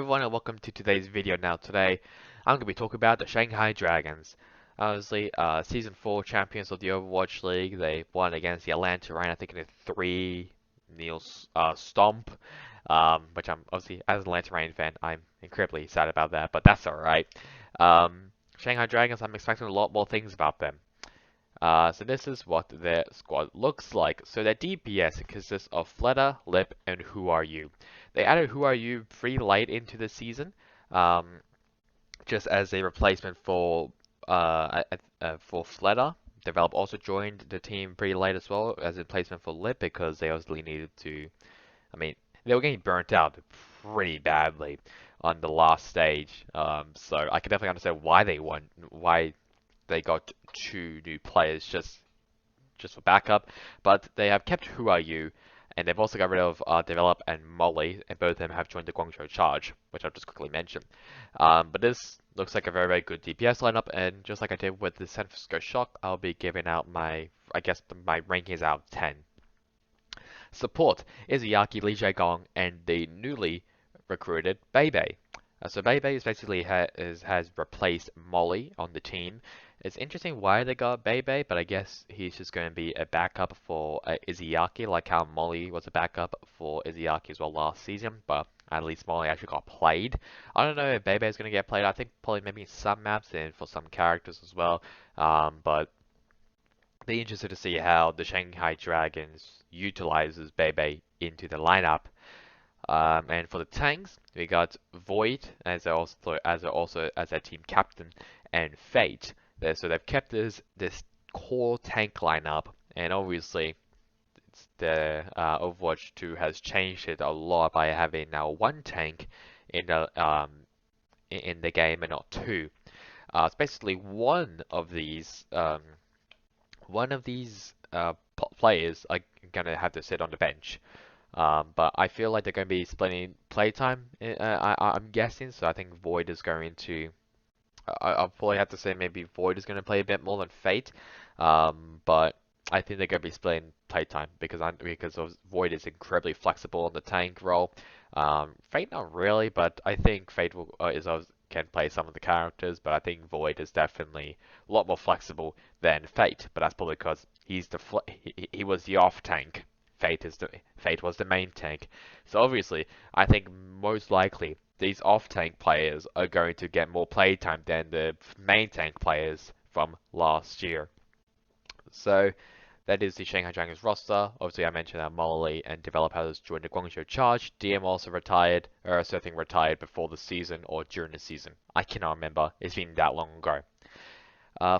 everyone and welcome to today's video. Now today I'm going to be talking about the Shanghai Dragons. Obviously, Season 4 champions of the Overwatch League. They won against the Atlanta Reign, I think in a 3-0 stomp. Which I'm obviously, as an Atlanta Reign fan, I'm incredibly sad about that, but that's alright. Shanghai Dragons, I'm expecting a lot more things about them. So this is what their squad looks like. So their DPS consists of Fleta, Lip, and Who Are You. They added Who Are You pretty late into the season, um, just as a replacement for Fleta. Develop also joined the team pretty late as well as a replacement for Lip because they obviously needed to. I mean, they were getting burnt out pretty badly on the last stage. So I can definitely understand why they got two new players just for backup, but they have kept Who Are You, and they've also got rid of Develop and Molly, and both of them have joined the Guangzhou Charge, which I'll just quickly mention. But this looks like a very, very good DPS lineup, and just like I did with the San Francisco Shock, I'll be giving out my rankings out of 10. Support Izayaki, Lee Jae-gong, and the newly recruited Bebe. So Bebe is basically has replaced Molly on the team. It's interesting why they got Bebe, but I guess he's just going to be a backup for Izayaki, like how Molly was a backup for Izayaki as well last season, but at least Molly actually got played. I don't know if Bebe is going to get played. I think probably maybe some maps and for some characters as well, but be interested to see how the Shanghai Dragons utilizes Bebe into the lineup. And for the tanks, we got Void as their team captain and Fate. So they've kept this core tank lineup, and obviously the Overwatch 2 has changed it a lot by having now one tank in the game and not two. It's basically one of these players are gonna have to sit on the bench. But I feel like they're going to be splitting playtime, I'm guessing, so I think Void is going to. I'll probably have to say maybe Void is going to play a bit more than Fate, but I think they're going to be splitting playtime because Void is incredibly flexible on the tank role. Fate not really, but I think Fate can play some of the characters, but I think Void is definitely a lot more flexible than Fate, but that's probably because he was the off tank. Fate was the main tank. So obviously, I think most likely these off-tank players are going to get more playtime than the main tank players from last year. So that is the Shanghai Dragons roster. Obviously, I mentioned that Molly and developers joined the Guangzhou Charge. DM also retired, or so I think retired before the season or during the season. I cannot remember. It's been that long ago.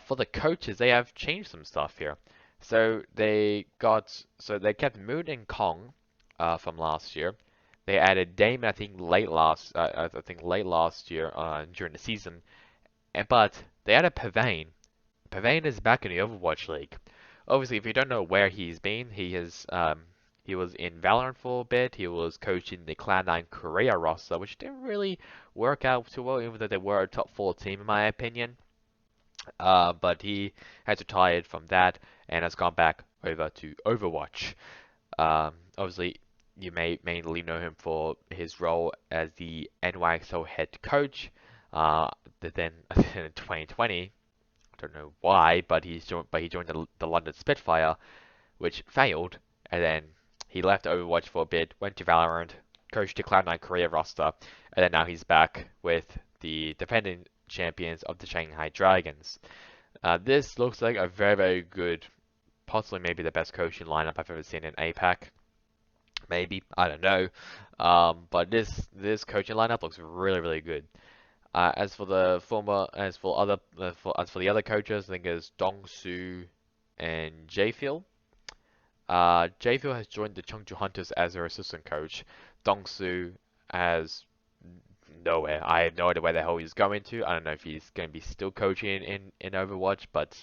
For the coaches, they have changed some stuff here. So they kept Moon and Kong from last year. They added Damon, I think late last year during the season, but they added Pavane. Pavane is back in the Overwatch League. Obviously, if you don't know where he's been, he was in Valorant for a bit. He was coaching the Cloud9 Korea roster, which didn't really work out too well, even though they were a top 4 team in my opinion. But he has retired from that and has gone back over to Overwatch. Obviously, you may mainly know him for his role as the NYXO head coach. Then in 2020, I don't know why, but he joined the London Spitfire, which failed, and then he left Overwatch for a bit, went to Valorant, coached the Cloud9 Korea roster, and then now he's back with the defending champions of the Shanghai Dragons. This looks like a very, very good, possibly maybe the best coaching lineup I've ever seen in APAC. Maybe, I don't know. But this coaching lineup looks really, really good. As for the other coaches, I think it's Dongsu and Jayfield. Jayfield has joined the Chengdu Hunters as their assistant coach. Dongsu has nowhere. I have no idea where the hell he's going to. I don't know if he's going to be still coaching in Overwatch, but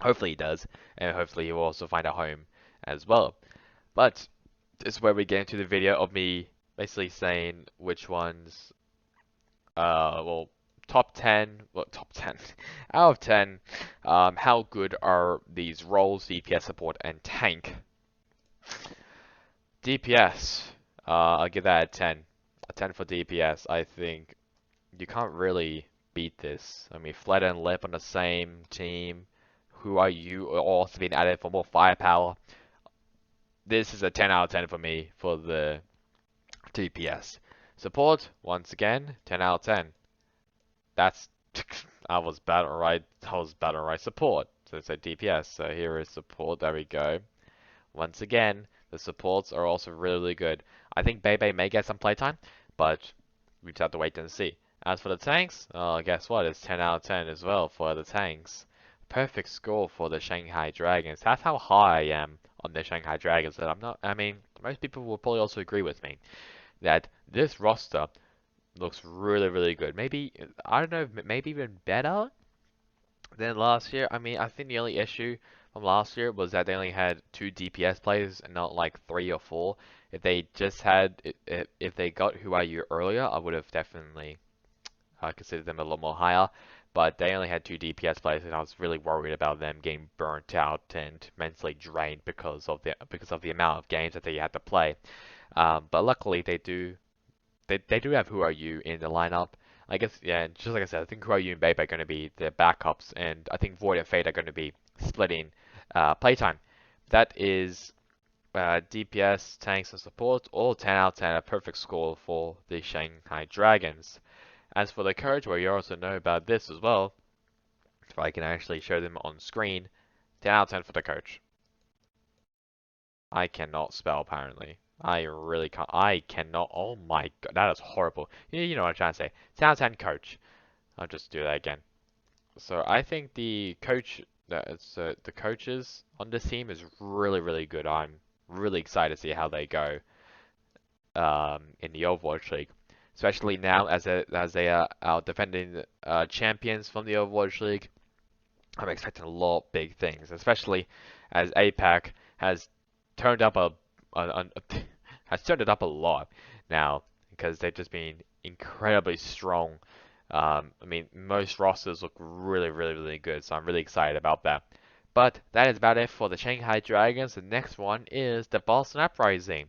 hopefully he does, and hopefully he will also find a home as well. But this is where we get into the video of me basically saying which ones, top 10, top 10, out of 10, how good are these roles, DPS support and tank. DPS, I'll give that a 10. a 10 for DPS. I think you can't really beat this. I mean, Fled and Lip on the same team. Who are you? Also being added for more firepower. This is a 10 out of 10 for me for the DPS. Support, once again, 10 out of 10. That's I was battle right. I was battle right support. So it's a DPS. So here is support. There we go. Once again, the supports are also really, really good. I think Bebe may get some playtime, but we just have to wait and see. As for the tanks, guess what? It's 10 out of 10 as well for the tanks. Perfect score for the Shanghai Dragons. That's how high I am on the Shanghai Dragons. That I'm not. I mean, most people will probably also agree with me that this roster looks really, really good. Maybe I don't know, maybe even better than last year. I mean, I think the only issue from last year was that they only had two DPS players and not like three or four. If they just had, if they got Who Are You earlier, I would have definitely considered them a lot more higher. But they only had two DPS players, and I was really worried about them getting burnt out and mentally drained because of the amount of games that they had to play. But luckily, they do have Who Are You in the lineup. I guess, yeah, just like I said, I think Who Are You and Babe are going to be the backups, and I think Void and Fate are going to be splitting playtime. That is DPS, tanks, and support, all 10 out of 10, a perfect score for the Shanghai Dragons. As for the coach, well, you also know about this as well, if I can actually show them on screen, 10 out of 10 for the coach. I cannot spell apparently. I really can't. I cannot. Oh my god, that is horrible. You know what I'm trying to say. 10 out of 10 coach. I'll just do that again. So I think the the coaches on this team is really, really good. I'm really excited to see how they go in the Overwatch League. Especially now as they are defending champions from the Overwatch League. I'm expecting a lot of big things, especially as APAC has turned up has turned it up a lot now because they've just been incredibly strong. I mean, most rosters look really, really, really good, so I'm really excited about that. But that is about it for the Shanghai Dragons. The next one is the Boston Uprising,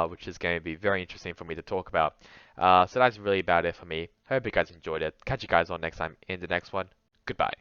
which is going to be very interesting for me to talk about. So that's really about it for me. Hope you guys enjoyed it. Catch you guys on next time in the next one. Goodbye.